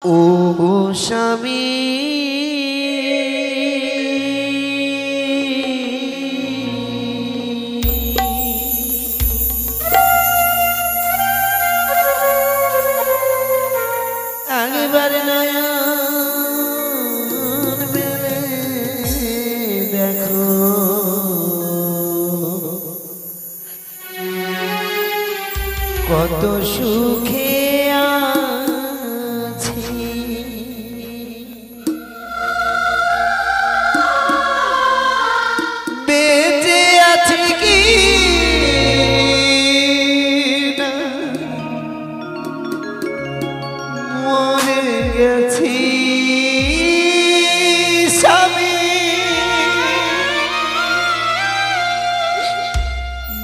ও স্বামী একবার নয়ন মেলে দেখো কত সুখে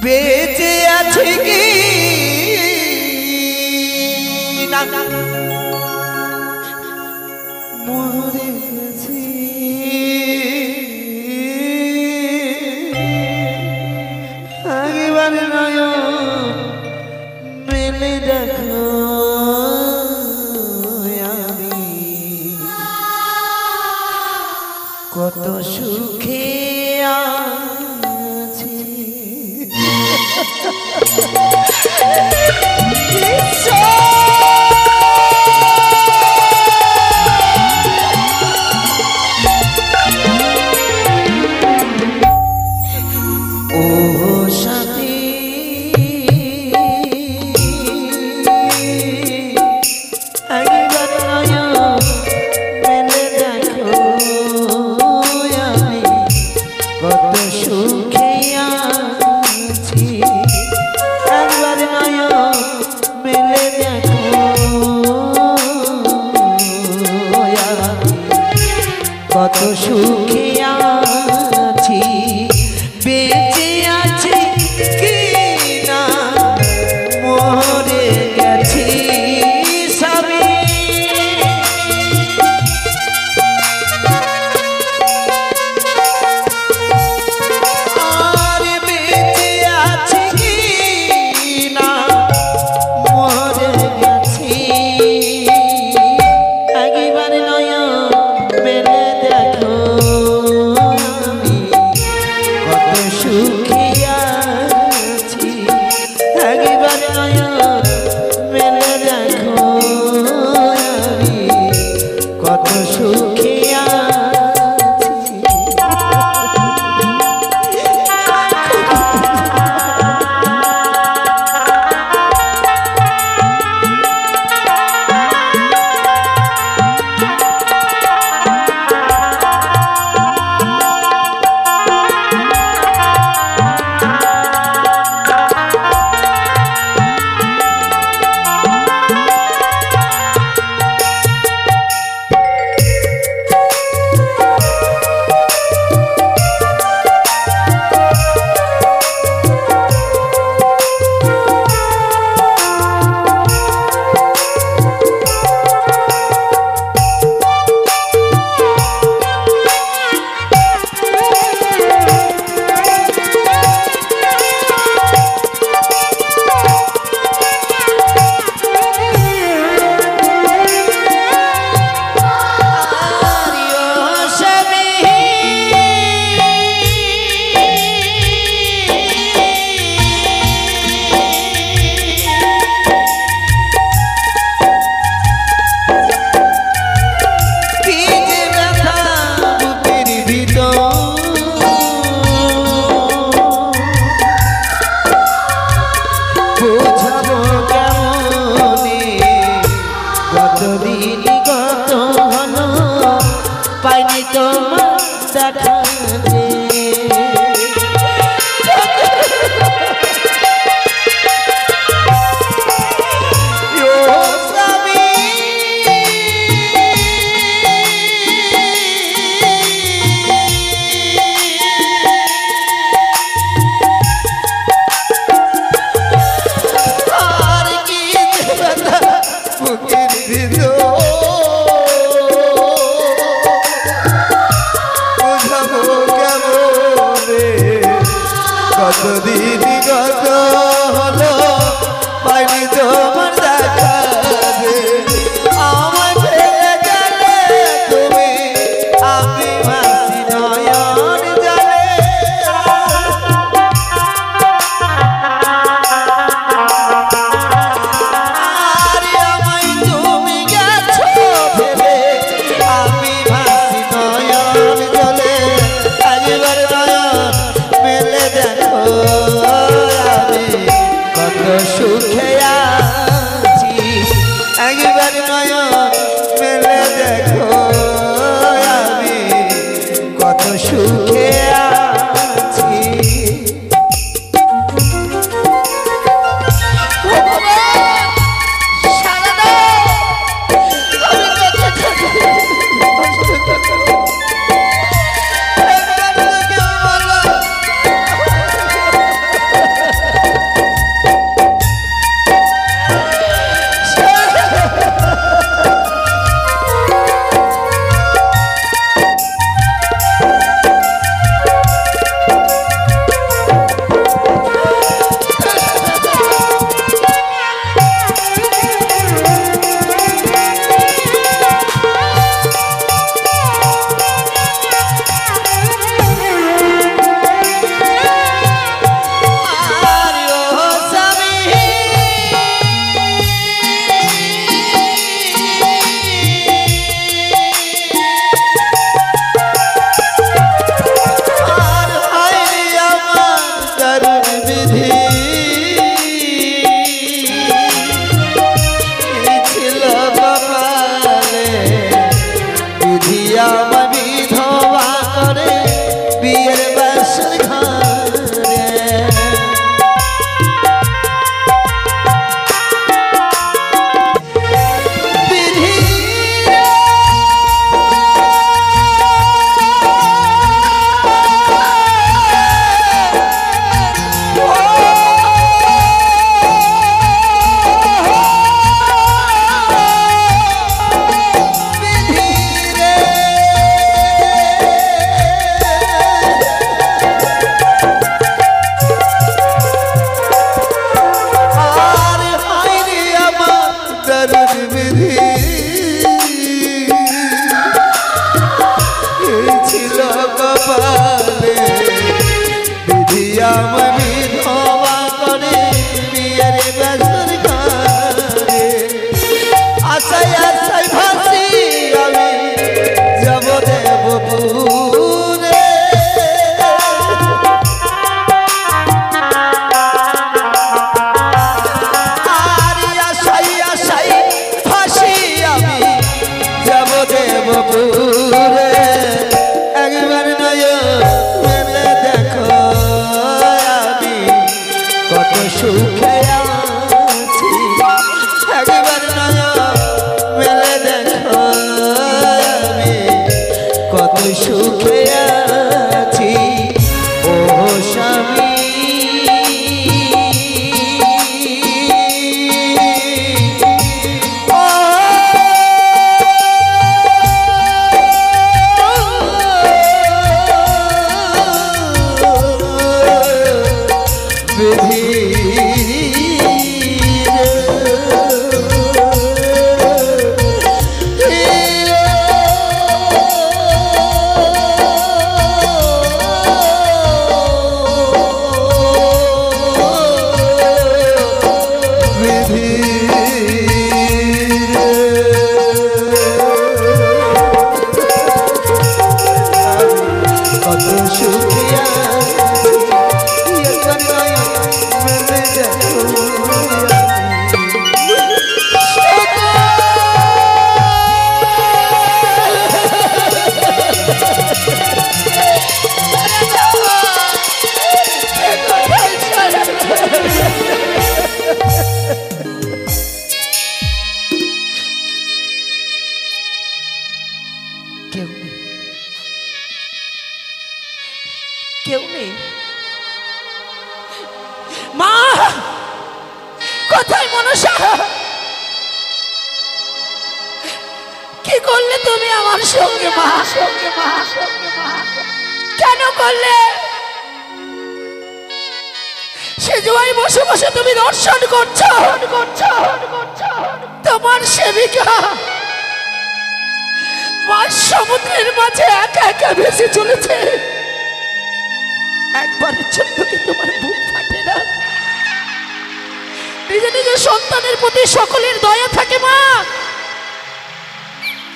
বেঁচে আছে কি না মরে গেছি একবার নয়ন মেলে দেখো আমি কত সুখে কত সুখে আছি বেঁচে আছি কি না মরে গেছি সবই আর বেঁচে আছি কি না মরে গেছি একবার নয়ন মেলে সুখে আছি একবার নয়ন মেলে দেখো আমি কত সুখে পাইনি তোমার দেখা আমায় বিধবা করে বিয়ের বাসর ঘরে আশায় আশায় ভাসি আমি যাব দেবপুরে আর আশায় আশায় ভাসি আমি যাব দেবপুরে একবার নয়ন মেলে দেখো আমি কত সুখে আছি একবার নয়ন মেলে দেখো আমি কত সুখে আছি ও স্বামী কেউ নেই মা কোথায় মনসা কি করলে তুমি আমার সঙ্গে মা কেন করলে সে জয় বসে বসে তুমি দর্শন করছো তোমার সেবিকা মাছ সমুদ্রের মাঝে একা একা ভেসে চলেছে একবারের জন্য কি তোমার বুক ফাটে না নিজে নিজের সন্তানের প্রতি সকলের দয়া থাকে মা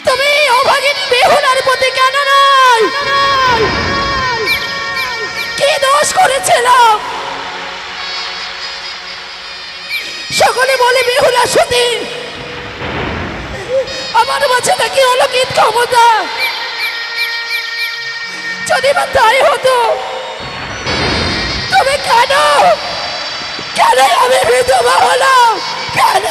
তুমি অভাগিনী বেহুলার প্রতি কেন নয় কি দোষ করেছিলাম সকলে বলে বেহুলা সতী আমার মাঝে নাকি অলৌকিক ক্ষমতা যদি বা তাই হতো তুমি কেন আমি বিধবা হলাম কেন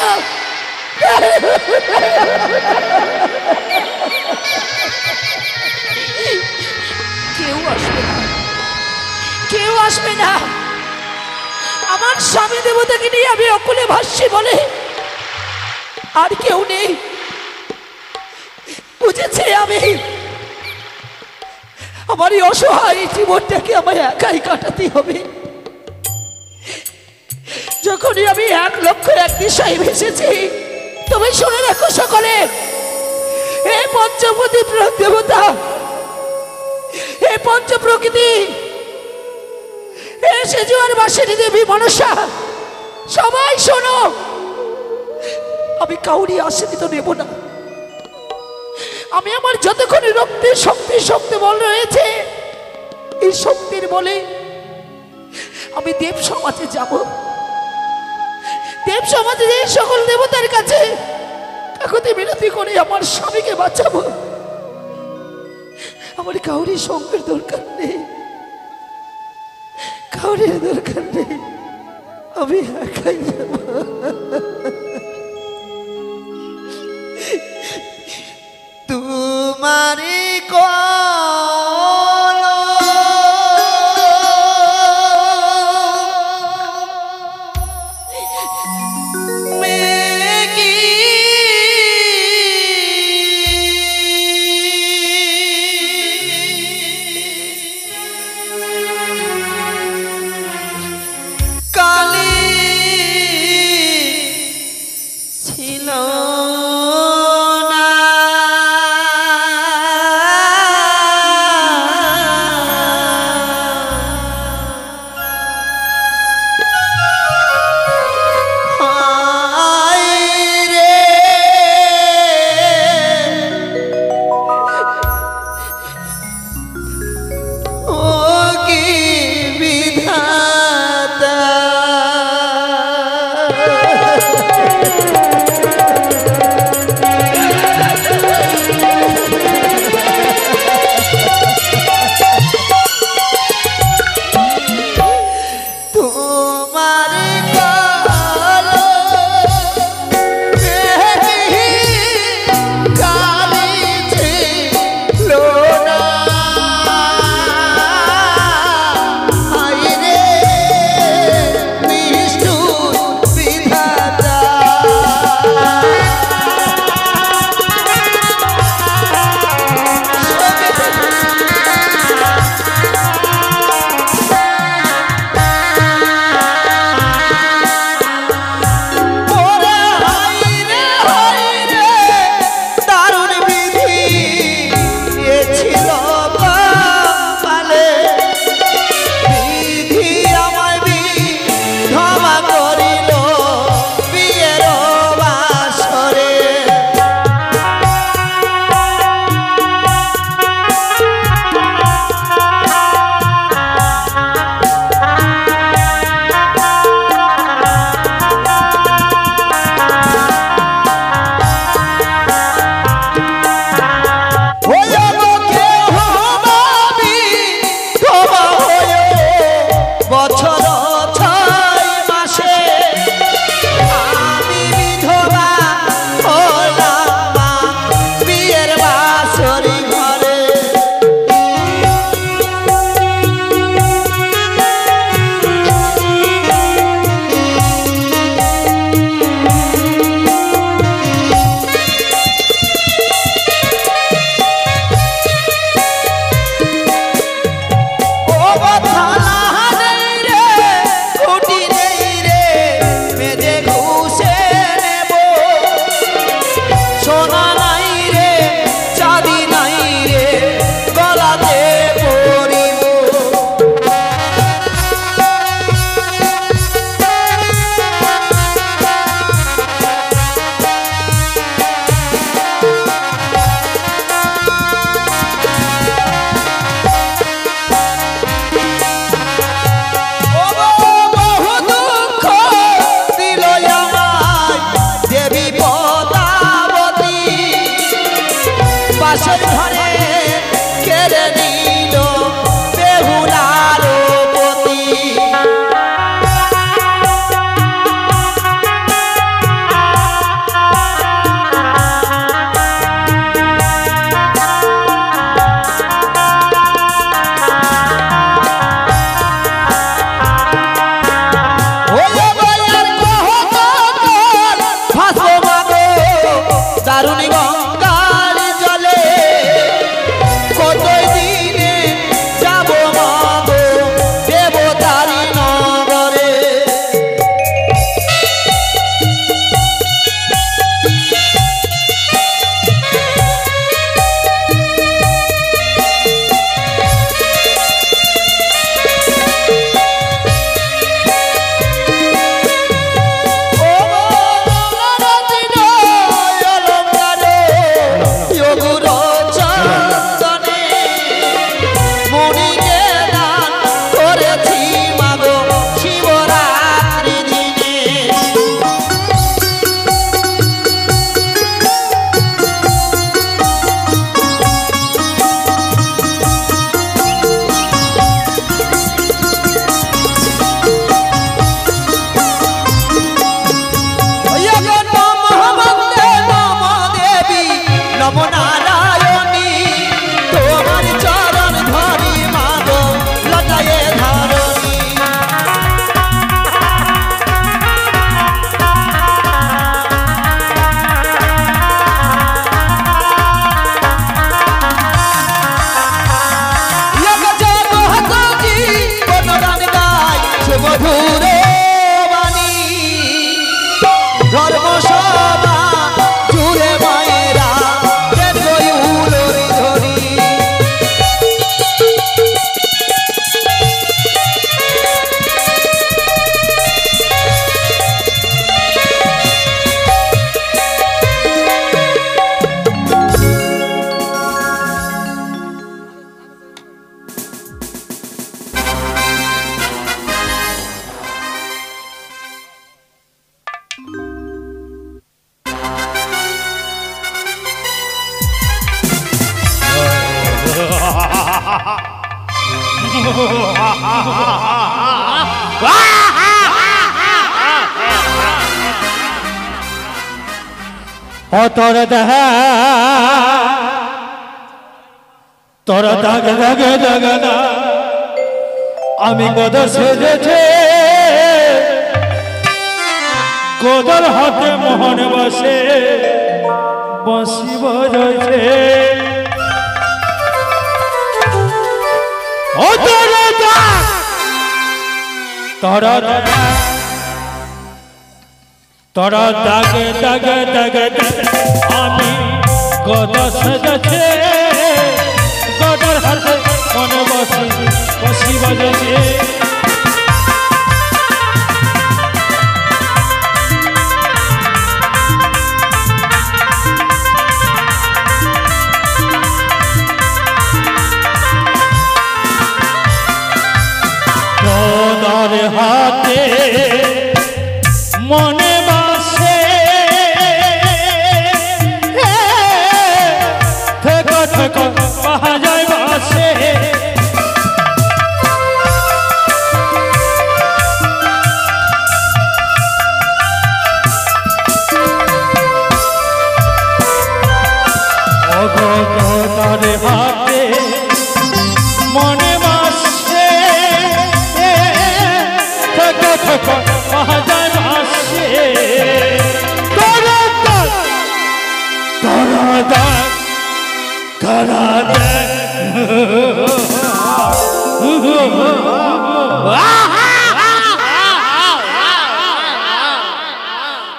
কেউ আসবে না আমার স্বামী দেবতাকে নিয়ে আমি অকুলে ভাসছি বলে আর কেউ নেই বুঝেছি আমি আমার এই অসহায় জীবনটাকে আমায় একাই কাটাতে হবে যখনই আমি 1,00,001 দিশায় ভেসেছি তুমি শুনে রাখো সকলে এই পঞ্চপতি দেবতা এই পঞ্চ প্রকৃতি এই সেজুয়ার বাসিনী দেবী মনসা সবাই শোনো আমি কাউরি আশ্রিত নেব না আমি আমার যতক্ষণ রক্তের শক্তি বল রয়েছে এই শক্তির বলে আমি দেব সমাজে যাব দেব সমাজে যে সকল দেবতার কাছে কাকুতি মিনতি করে আমার স্বামীকে বাঁচাবো আমার কাউরি সঙ্গের দরকার নেই কাউরির দরকার নেই আমি একাই যাব तुम्हारी को বাসর ঘরে কেড়ে নিল বেহুলার পতি। দারুণী গঙ্গার জলে কতই দিনে যাব মাগো দেবতারি নগরে। তোরা দাগ দাগ দাগ না আমি গদ সেজেছে গদর হাতে মোহন বসে বসি বজছে ও তোরা দাগ তোরা তোরা দাগে দাগে দাগে আমি গদ সেজেছে গদর হাতে মনে বসে বসি বজছে গদর হাতে মনে বসে থেকো থেকো পাহা যায় বসে গদর হাতে মনে বসে থেকো থেকো পাহা যায় বসে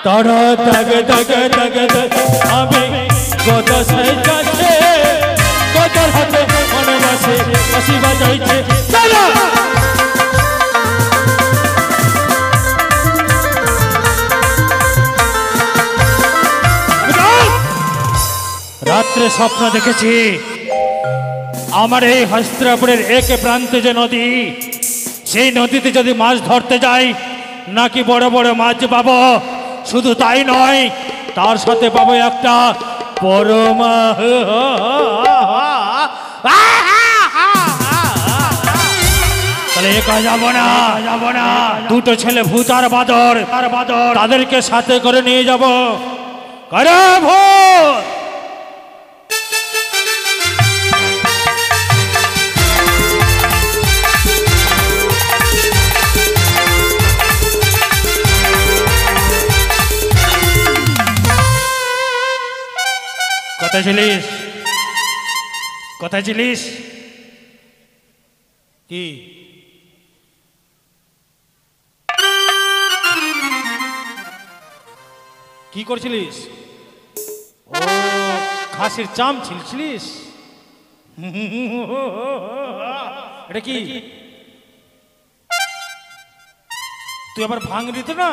তারা দাগ দাগ দাগ আমি গদ সেজেছে গদর হাতে মনে বসে বসি বাজাইছে রাত্রে স্বপ্ন দেখেছি আমার এই হস্তিনাপুরের এক প্রান্তে যে নদী সেই নদীতে যদি মাছ ধরতে যাই নাকি বড় বড় মাছ পাবো শুধু তাই নয় তার সাথে পাবো একটা পরমা তাহলে একা যাব না দুটো ছেলে ভূত আর বাদর তাদেরকে সাথে করে নিয়ে যাব করে ভূত কোথায় ছিলিস কোথায় ছিলিস কি কি করছিলিস ও খাসির চাম ছিলছিলিস এটা কি তুই আবার ভাঙ দিত না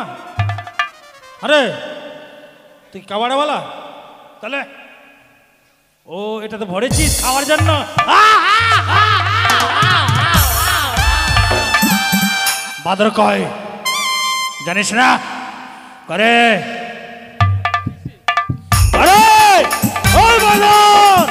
আরে তুই কাবাড়াওয়ালা তাহলে ও এটা তো ভরেছিস খাওয়ার জন্য বাদর কয় জানিস না করে আরে ওই বাদর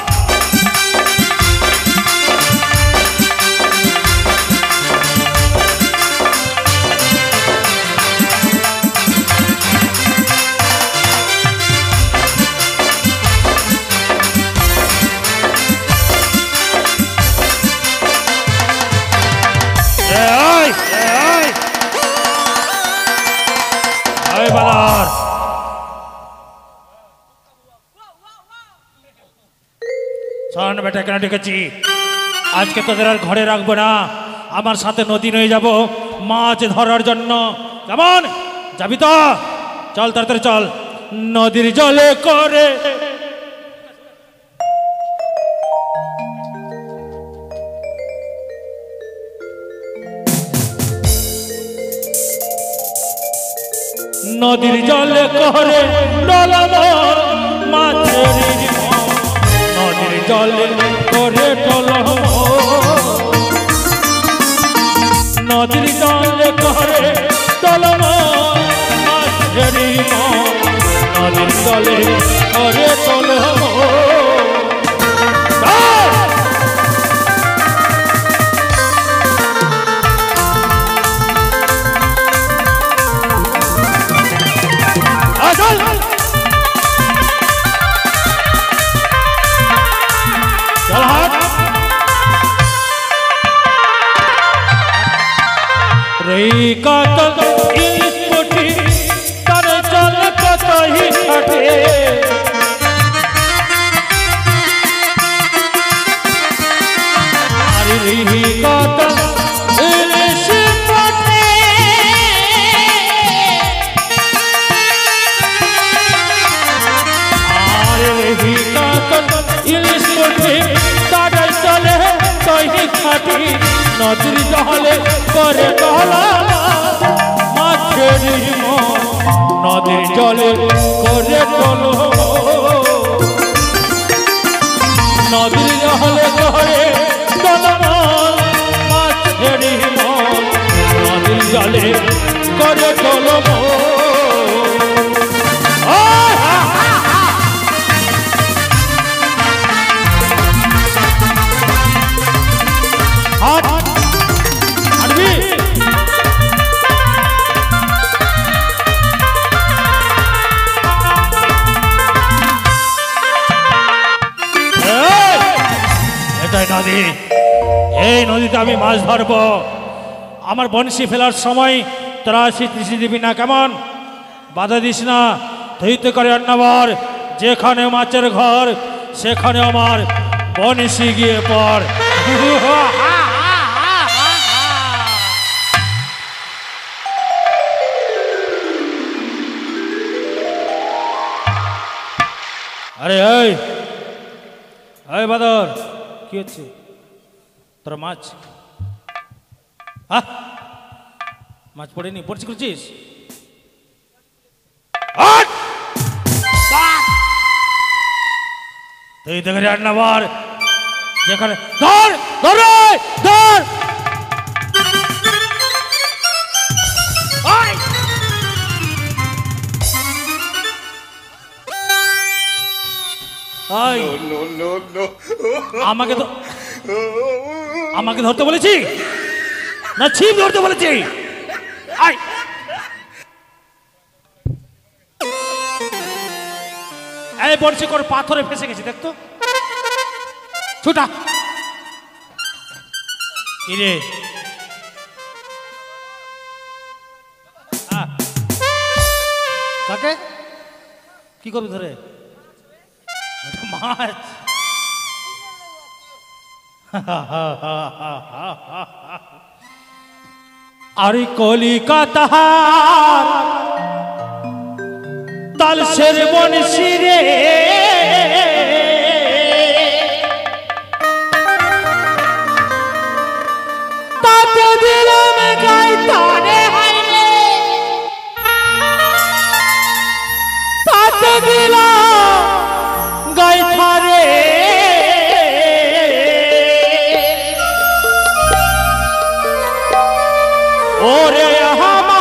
শোন বেটা কেন ডেকেছি আজকে তোদের আর ঘরে রাখবো না আমার সাথে নদী নিয়ে যাব মাছ ধরার জন্য কেমন যাবি তো চল তাড়াতাড়ি চল নদীর জলে করে নদীর জলে করে ডলমল মাছের নদীর জলে করে ডলমল নদীর জলে করে ডলমল মাছের নদীর জলে করে ডলমল নদীর জলে করে মাছের নদীর জলে করে নদীর জলে করে মাছের নদীর জলে করে নদী এই নদীতে আমি মাছ ধরবো আমার বনশি ফেলার সময় তোরা স্বীকৃতি দিবি না কেমন বাধা দিস না ধৈর্য করে রান্নাবার যেখানে মাছের ঘর সেখানে আমার বনশি গিয়ে পড় আরে এই বাদর কি হচ্ছে তোরা মাছ মাছ পড়েনি পড়ছি করছিস তুই দেখে রান্নাবার যেখানে ধর ধর ধর আই আমাকে তো আমাকে ধরতে বলেছি না ছিপ ধরতে বলেছি আই এই বর্ষি করে পাথরে ফেসে গেছি দেখতো ছুটা কিরে কাকে কি করবি ধরে মাছ আরে কলিকাতা তালসের বনশি রে তাতে দিলাম গাইতারে হাইরে তাতে দিলাম গাইতারে ওরে হামা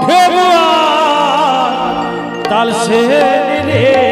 ঢেবুয়া তালসে রে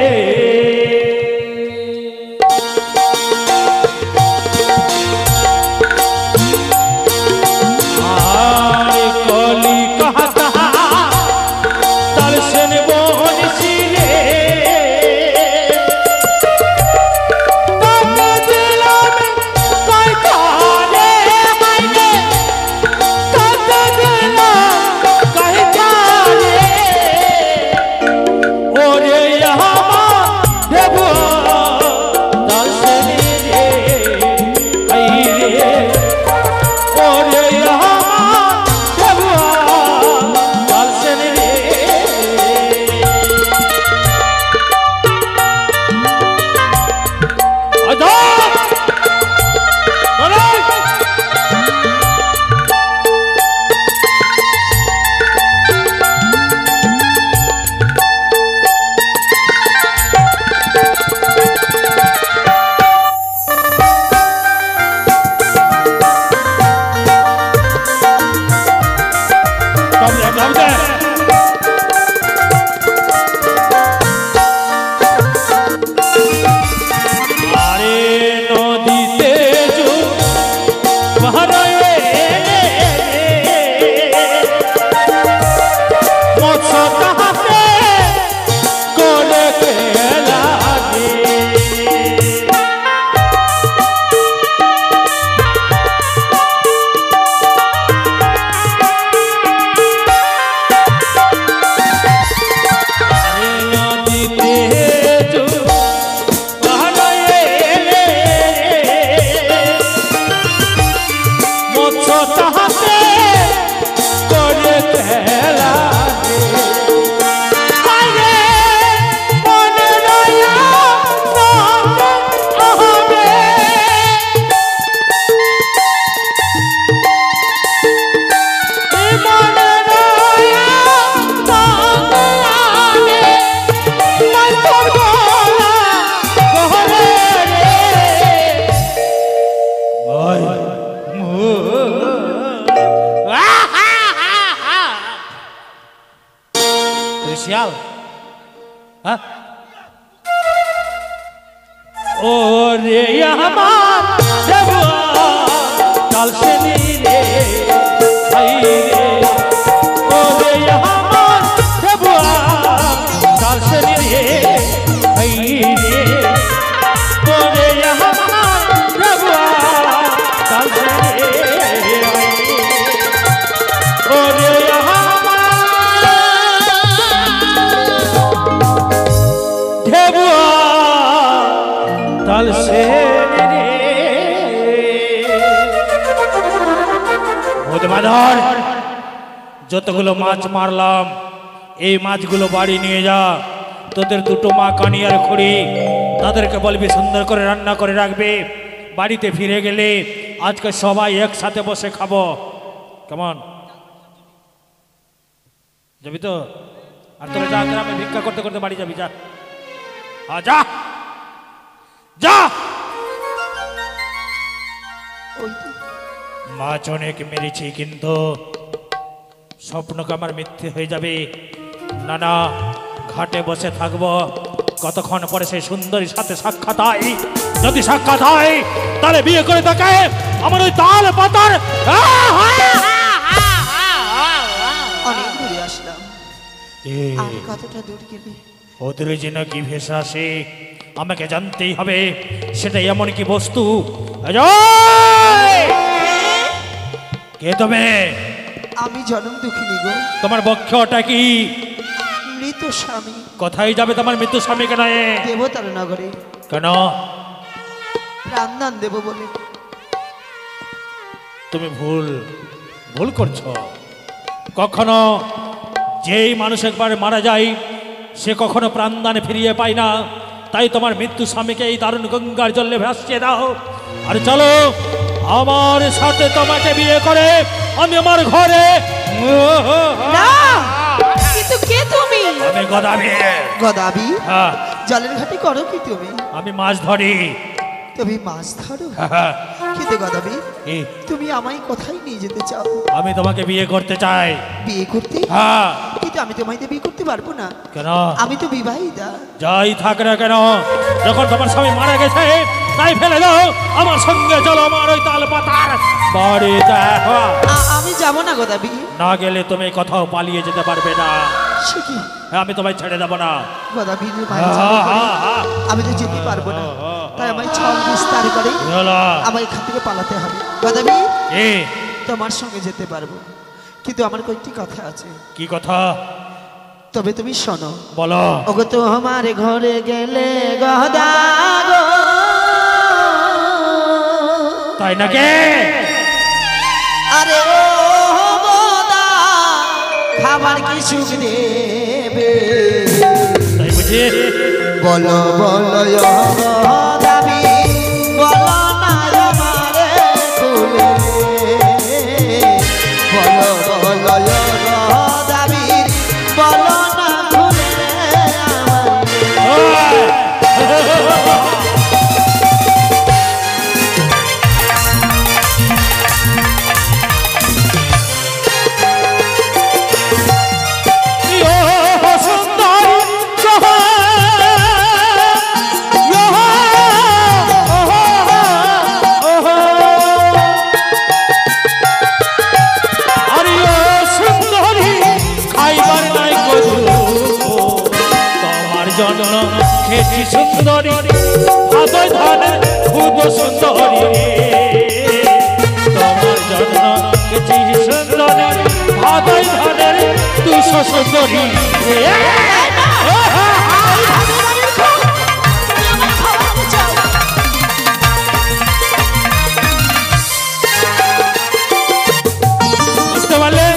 যতগুলো মাছ মারলাম এই মাছগুলো বাড়ি নিয়ে যা তোদের দুটো মা কানি আর খুঁড়ি তাদেরকে বলবি সুন্দর করে রান্না করে রাখবে বাড়িতে ফিরে গেলে আজকে সবাই একসাথে বসে খাবো কেমন যাবি তো আর তোরা যা গ্রামে ভিক্ষা করতে করতে বাড়ি যাবি যা হ্যাঁ যা যা মাছ অনেক মেরেছি কিন্তু স্বপ্নকে আমার মিথ্যে হয়ে যাবে না না ঘাটে বসে থাকবো কতক্ষণ পরে সেই সুন্দরীর সাথে সাক্ষাৎ হয়। যদি সাক্ষাৎ হয় তাহলে বিয়ে করে তাকে আমার ওই তাল পাতার অনেক দূরে আসলাম, আর কতটা দূর গেলে? ওদের যেন কি ভেসে আসে আমাকে জানতেই হবে। সেটা এমন কি বস্তু? কে তুমি? আমি জনম দুঃখিনী গো। তোমার বক্ষটা কি? মৃত স্বামী। কোথায় যাবে তোমার মৃত্যু স্বামীকে নয়? দেবতার নগরে। কেন? প্রাণদান দেব বলে। তুমি ভুল ভুল করছো। কখনো যেই মানুষ একবার মারা যায় সে কখনো প্রাণদানে ফিরিয়ে পায় না। তাই তোমার মৃত্যু স্বামীকে এই দারুণ গঙ্গার জলে ভাসিয়ে দাও। আর চলো আমার সাথে তোমাকে বিয়ে করে আমি আমার ঘরে। না, কিন্তু কে তুমি? আমি গদাবি। গদাবি? হ্যাঁ। জলের ঘাটে করো কি তুমি? আমি মাছ ধরি। তুমি মাছ ধরো? হ্যাঁ। কিন্তু গদাবি, কি? তুমি আমায় কোথায় নিয়ে যেতে চাও? আমি তোমাকে বিয়ে করতে চাই। বিয়ে করতে? হ্যাঁ। কিন্তু আমি তোমায় বিয়ে করতে পারবো না। কেন? আমি তো বিবাহিতা। যাই থাক না কেন, যখন তোমার স্বামী মারা গেছে তাই ফেলে দাও। আমার সঙ্গে চলো আমার ওই তাল পাতার বাড়িতে। আমি যাব না গদাবি। না গেলে তুমি কোথাও পালিয়ে যেতে পারবে না। সে কি? আমি তোমায় ছেড়ে দেবো না। গদাবি আমি তো যেতে পারবো না, তাই আমায় ছল বিস্তার করে আমার এখান থেকে পালাতে হবে। গদাবি, তোমার সঙ্গে যেতে পারবো, কিন্তু আমার কয়েকটি কথা আছে। কি কথা? তবে তুমি শোনো। বলো। ওগো তোমার ঘরে গেলে গদা গো। তাই নাকি? আরে ও গদা, খাবার কিছু দেবে? তাই বুঝি? বলো বলো গদাবি, বলো না আমারে খুলে। বলো বলো গদাবি, বলো না খুলে খেয়েছি সুন্দরী ভাদয় ধানে খুব সুন্দরী। তোমার জন্য খেয়েছি সুন্দরী ভাদয় ধানের 200 সুন্দরী। বুঝতে পারলে?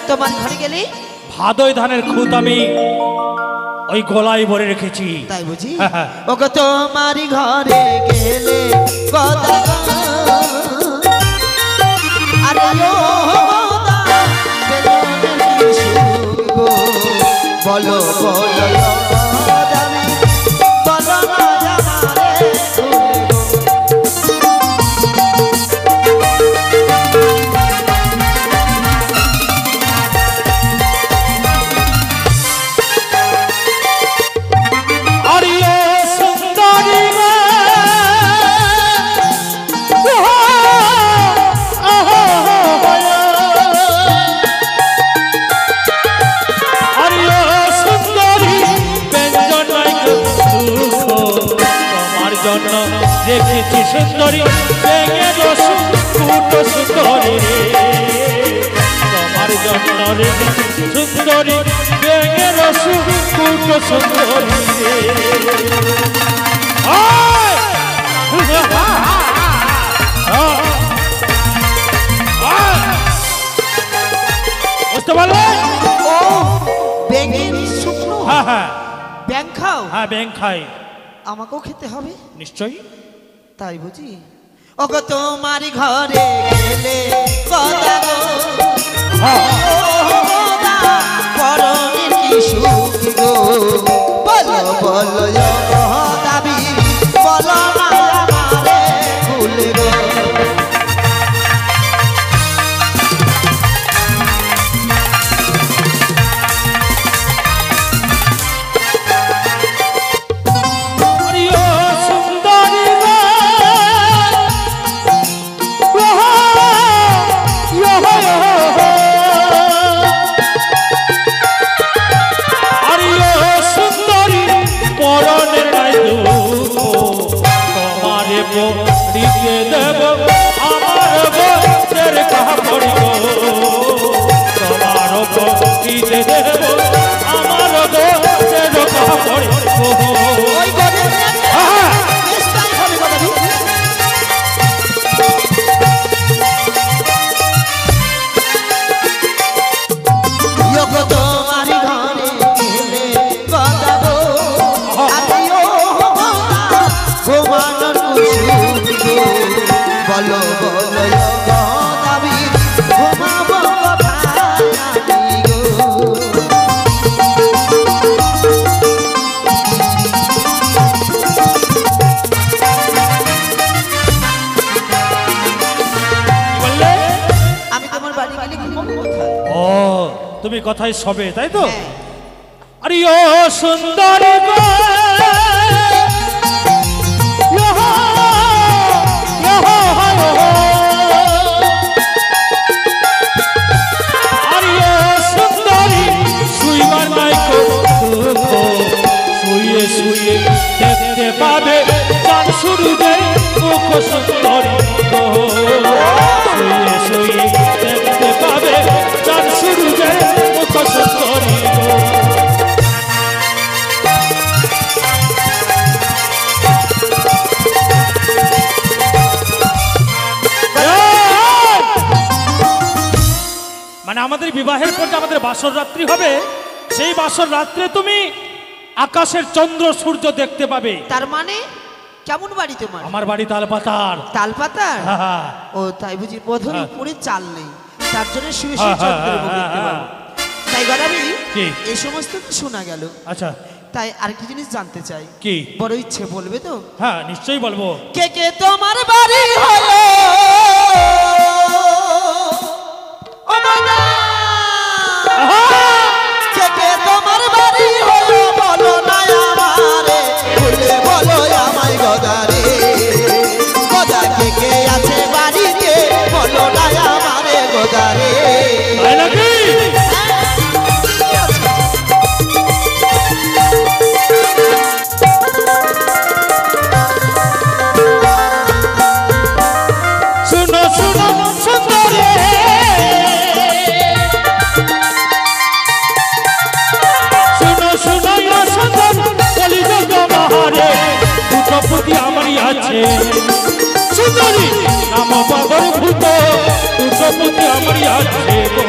তোমার ঘরে গেলে ভাদয় ধানের খুদ আমি ওই গলায় ভরে রেখেছি। তাই বুঝি? ওগো তোমার ঘরে গেলে গদা, আরে ও গদা, বেদনের কি সুখ গো। বলো বলো গদাবি, বলো না আমারে খুলে গো। দেখেছি সুন্দরী ভেঙে রসু কুটো সুন্দরী রে। তোমার জন্য রেখেছি সুন্দরী ভেঙে রসু কুটো সুন্দরী রে। বুঝতে পারলে? ও ব্যাঙের শুকনো? হ্যাঁ হ্যাঁ। ব্যাঙ খাও? হ্যাঁ ব্যাঙ খাই। আমাকেও খেতে হবে? নিশ্চয়ই। তাই বুঝি? ওগো তোমার ঘরে গেলে গদা গো, পরনের কি সুখ গো। বলো বলো গদাবি, বলো না আমারে খুলে গো। দেব আমার গোছের কাপড় ওই গদে নিয়ে আসবে? হ্যাঁ। বেশ তাই হবে গদাবি। ইয়োগো তোমার ঘরে গেলে গদাবো, আমিও ঘুমানোর কুসুম গো। বলো বলো গদাবি, ঘুমাবো কোথায় আমি গো? বললে আমি তোমার বাড়ি গেলে ঘুমাবো কোথায়? ও তুমি কথাই সবে তাই তো হ্যাঁ। আরে ও সুন্দর গো ইহো, ইহো, ইহো। আরে ও সুন্দরী শুইবার নাই কো দুঃখ, শুয়ে শুয়ে দেখতে পাবে চাঁদ সূর্যের মুখ সুন্দরী গো। শুয়ে শুয়ে দেখতে পাবে চাঁদ সূর্যের মুখ সুন্দরী গো। মানে আমাদের বিবাহের পর যে আমাদের বাসর রাত্রি হবে, সেই বাসর রাত্রে তুমি আকাশের চন্দ্র সূর্য দেখতে পাবে। তার মানে কেমন বাড়ি তোমার? আমার বাড়ি তালপাতার। তালপাতার? হ্যাঁ, ও তাই বুঝি, বোধহয় হ্যাঁ। উপরে চাল নেই, তার জন্য শুয়ে হ্যাঁ, শুয়ে চন্দ্রমুখ হ্যাঁ, দেখতে হ্যাঁ, পাবো। তাই গদাবি, কি? এই সমস্ত তো শোনা গেল, আচ্ছা তাই আরেকটি জিনিস জানতে চাই। কি? বড় ইচ্ছে, বলবে তো? হ্যাঁ নিশ্চয়ই বলবো। কে কে তোমার বাড়ি হলো? ও গদা! কে কে তোমার বাড়ি হলো? বলো না আমারে, বলে বলো আমায় গদারে। গদা কে কে আছে বাড়িতে? বলো না আমারে গদারে। তাই নাকি? শুনো শুনো সুন্দরী, শুনো শুনো ইয়া সুন্দর কলিযুগ মহারে, দুটো পুঁতি আমারই আছে সুন্দরী, নাম বাদর ভূত, দুটো পুঁতি আমারই আছে গো।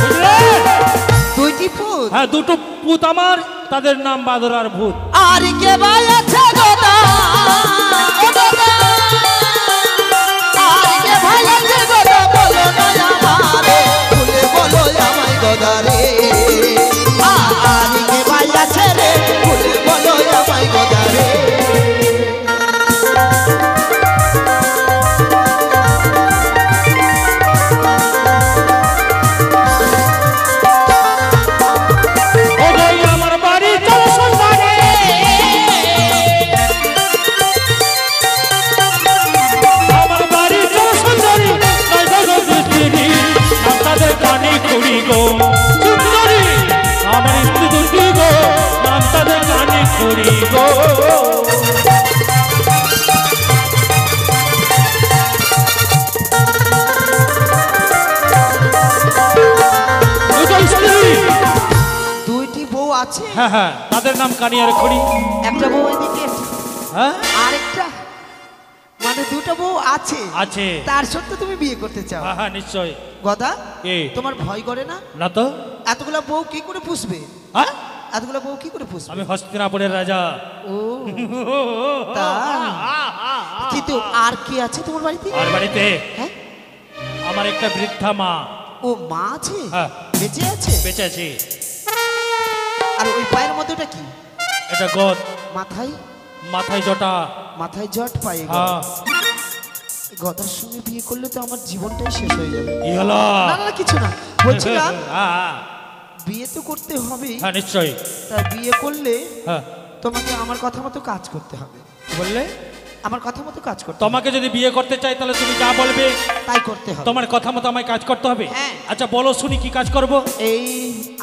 বুঝলে? দুইটি ফুল হ্যাঁ দুটো পুত আমার, তাদের নাম বাদর আর ভূত। আর কে ভাই আছে গদা? ও গদা! আর কে ভাই আছে গদা? বলো না আমারে, বলে বলো আমায় গদারে। আর কে ভাই আছে রে? বলে বলো আমায় গদারে। ও ভাই আমার বাড়ি চল সুন্দরী, আমার বাড়ি চল সুন্দরী, নাই গো দৃষ্টি, নাম তাদের কানে করি গো সুন্দরী, আমার স্ত্রী দুটি গো, নাম তাদের কানে করি গো। দুটো স্ত্রী, দুইটি বউ আছে? হ্যাঁ হ্যাঁ তাদের নাম কানি আর খড়ি। একটা বউ এদিকে, হ্যাঁ আরেকটা, মানে দুটো বউ আছে, আছে। তার সত্ত্বেও তুমি বিয়ে করতে চাও? হ্যাঁ হ্যাঁ নিশ্চয়। গদা, এ তোমার ভয় করে না? না তো। এতগুলা বউ কি করে পুষবে? হ্যাঁ এতগুলা বউ কি করে পুষবে? আমি হস্তিনাপুরের রাজা। ও তাই? কিন্তু আর কি আছে তোমার বাড়িতে? আর বাড়িতে হ্যাঁ, আমার একটা বৃদ্ধা মা। ও মা আছে? হ্যাঁ। বেঁচে আছে? বেঁচে আছে। আর ওই পায়ের মধ্যে ওটা কি? এটা গদ, মাথায়? মাথায় জটা। মাথায় জট, পায়ে গদ। হ্যাঁ গদার সঙ্গে বিয়ে করলে তো আমার জীবনটাই শেষ হয়ে যাবে। কি হলো? না না কিছু না, বলছিলাম হ্যাঁ বিয়ে তো করতে হবে, হ্যাঁ নিশ্চয়ই। তাই বিয়ে করলে হ্যাঁ তোমাকে আমার কথা মতো কাজ করতে হবে। কি বললে? আমার কথা মতো কাজ করতে হবে। তোমাকে যদি বিয়ে করতে চাই তাহলে তুমি যা বলবে তাই করতে হবে। তোমার কথা মতো আমায় কাজ করতে হবে। হ্যাঁ। আচ্ছা বলো শুনি কি কাজ করব? এই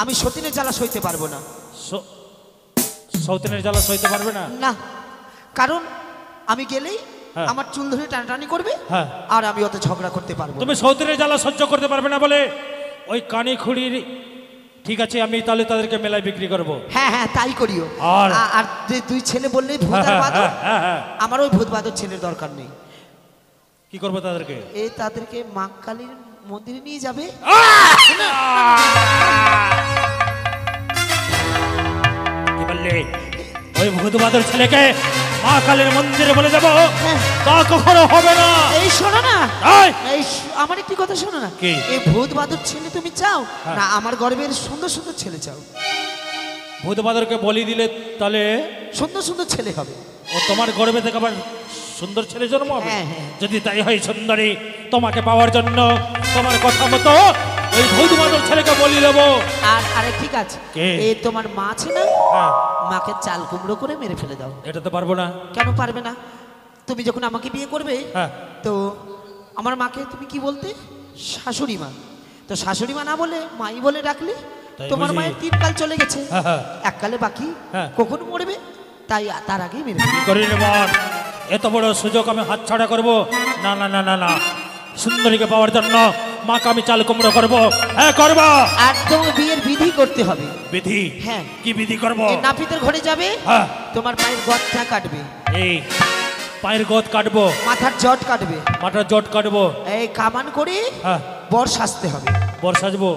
আমি সতীনের জ্বালা সইতে পারবো না। সৌতিনের জ্বালা সইতে পারবে না? না, কারণ আমি গেলেই হ্যাঁ। আমার চুল ধরে টানাটানি করবে হ্যাঁ। আর আমি অত ঝগড়া করতে পারবো না। তুমি সৌতিরের জ্বালা সহ্য করতে পারবে না বলে ওই কানি খুঁড়ির ঠিক আছে আমি তাহলে তাদেরকে মেলায় বিক্রি করবো। হ্যাঁ হ্যাঁ তাই করিও। আর- আর যে দুই ছেলে বললে ভূত আর বাদর, হ্যাঁ, হ্যাঁ। আমার ওই ভূত বাদর ছেলের দরকার নেই। কি করবো তাদেরকে? এই তাদেরকে মা কালীর মন্দিরে নিয়ে যাবে। কি বললে? ওই ভূত বাদর ছেলেকে মা কালীর মন্দিরে বলে দেবো? হ্যাঁ। তা কখনো হবে না। এই শোনো না, এই! আমার একটি কথা শোনো না। কি? এই ভূত বাদর ছেলে তুমি চাও হ্যাঁ। না আমার গর্বের সুন্দর সুন্দর ছেলে চাও? ভূত বাদরকে বলি দিলে তাহলে সুন্দর সুন্দর ছেলে হবে। ও তোমার গর্বে থেকে আবার সুন্দর ছেলে জন্ম হবে? হ্যাঁ, হ্যাঁ। যদি তাই হয় সুন্দরী, তোমাকে পাওয়ার জন্য তোমার কথা মতো ওই ভূত বাদর ছেলেকে বলি দেবো। আর আরে ঠিক আছে, কে? এই তোমার মা আছে না, হ্যাঁ, মাকে চাল কুমড়ো করে মেরে ফেলে দাও। এটা তো পারবো না। কেন পারবে না? তুমি যখন আমাকে বিয়ে করবে হ্যাঁ। তো আমার মাকে তুমি কি বলতে? শাশুড়ি মা। তো শাশুড়ি মা না বলে মাই বলে ডাকলে। তাই তোমার বুঝি? মায়ের 3 কাল চলে গেছে, হ্যাঁ, হ্যাঁ। এক কালে বাকি। হ্যাঁ। কখন মরবে তাই তার আগেই মেরে ফেলে। কি করি রে মন, এত বড় সুযোগ আমি হাতছাড়া করবো না না না না না। সুন্দরীকে পাওয়ার জন্য মাকে আমি চাল কুমড়ো করবো। হ্যাঁ করবো। একদম বিয়ের বিধি করতে হবে। বিধি? হ্যাঁ। কি বিধি করবো? এই নাপিতের ঘরে যাবে, হ্যাঁ। তোমার পায়ের গদটা কাটবে, এই পায়ের গোদ কাটবো, মাথার জট কাটবে, মাথার জট কাটবো। এই কামান করে হ্যাঁ। বর সাজতে হবে। বর সাজবো।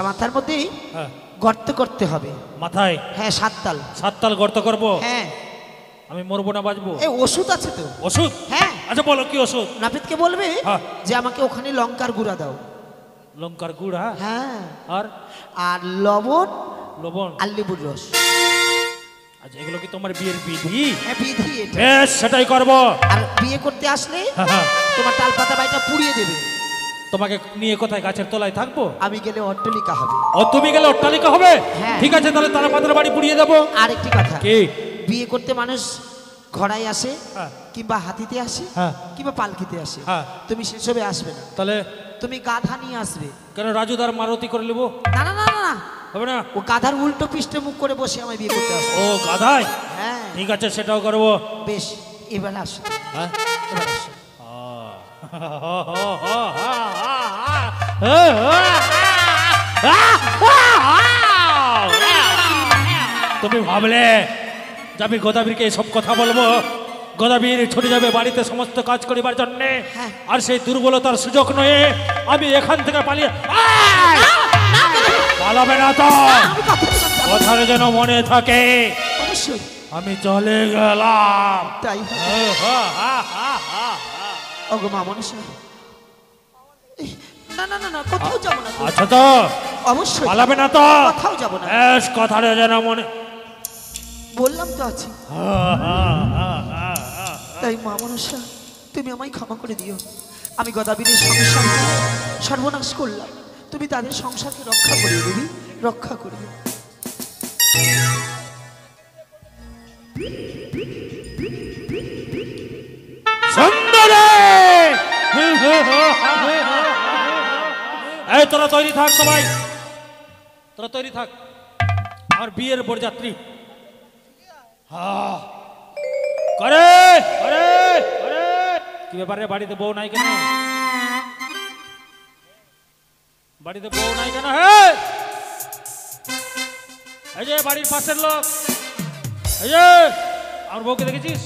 মাথার মধ্যে হ্যাঁ। গর্ত করতে হবে। মাথায় হ্যাঁ 7 তাল। 7 তাল গর্ত করবো। হ্যাঁ। আমি মরবো না বাঁচবো? এই ওষুধ আছে তো। ওষুধ? হ্যাঁ। আচ্ছা বলো কি ওষুধ? নাপিতকে বলবে হ্যাঁ। যে আমাকে ওখানে লঙ্কার গুঁড়া দাও। লঙ্কার গুড়? হ্যাঁ। হ্যাঁ। আর আর লবণ লবণ? আর লেবুর রস। আচ্ছা এগুলো কি তোমার বিয়ের বিধি? হ্যাঁ বিধি এটা। বেশ সেটাই করবো। আর বিয়ে করতে আসলে হ্যাঁ, হ্যাঁ। তোমার তালপাতা বাড়িটা পুড়িয়ে দেবে। তোমাকে নিয়ে কোথায় গাছের তলায় থাকবো? আমি গেলে অট্টালিকা হবে। ও তুমি গেলে অট্টালিকা হবে? হ্যাঁ। ঠিক আছে তাহলে তারা পাতার বাড়ি পুড়িয়ে দেবো। আর একটি কথা, কি? বিয়ে করতে মানুষ ঘোড়ায় আসে, হ্যাঁ। কিংবা হাতিতে আসে, হ্যাঁ। কিংবা পালকিতে আসে। হ্যাঁ। তুমি সেসবে আসবে না, তাহলে তুমি গাধা নিয়ে আসবে। কেন রাজুদার মারুতি করে নেবো? না না না না না, হবে না? ও গাধার উল্টো পৃষ্ঠে মুখ করে বসে আমায় বিয়ে করতে আসবে। ও গাধায়? হ্যাঁ ঠিক আছে সেটাও করবো। বেশ, এবার আসো, হ্যাঁ। এবার আসো। তুমি ভাবলে যে আমি গোদাবীরকে এসব কথা বলবো? গোদাবীর ছুটে যাবে বাড়িতে সমস্ত কাজ করিবার জন্যে, হ্যাঁ। আর সেই দুর্বলতার সুযোগ নয়ে আমি এখান থেকে পালিয়ে পালাবে না তো? আমি কথা দিলাম, যাবো। কথার যেন মনে থাকে অবশ্যই আমি চলে গেলাম। তাই ওগো মা মনসা, না না না না, কোথাও যাবো না তো। আচ্ছা তো অবশ্যই পালাবে না তো? কোথাও যাবো না, বেশ কথাটা যেন মনে। বললাম তো আছি। তাই মা মনসা তুমি আমায় ক্ষমা করে দিও। আমি গদাবীরের সংসার সর্বনাশ করলাম, তুমি তাদের সংসারকে রক্ষা করিয়ে দেবী, রক্ষা করিও। সুন্দরী! এই তোরা তৈরি থাক, সবাই তোরা তৈরি থাক, আমার বিয়ের বরযাত্রী। করে করে করে কি ব্যাপারে? বাড়িতে বউ নাই কেন? বাড়িতে বউ নাই কেন? হ্যাঁ এই যে বাড়ির পাশের লোক, এই যে আমার বউকে দেখেছিস?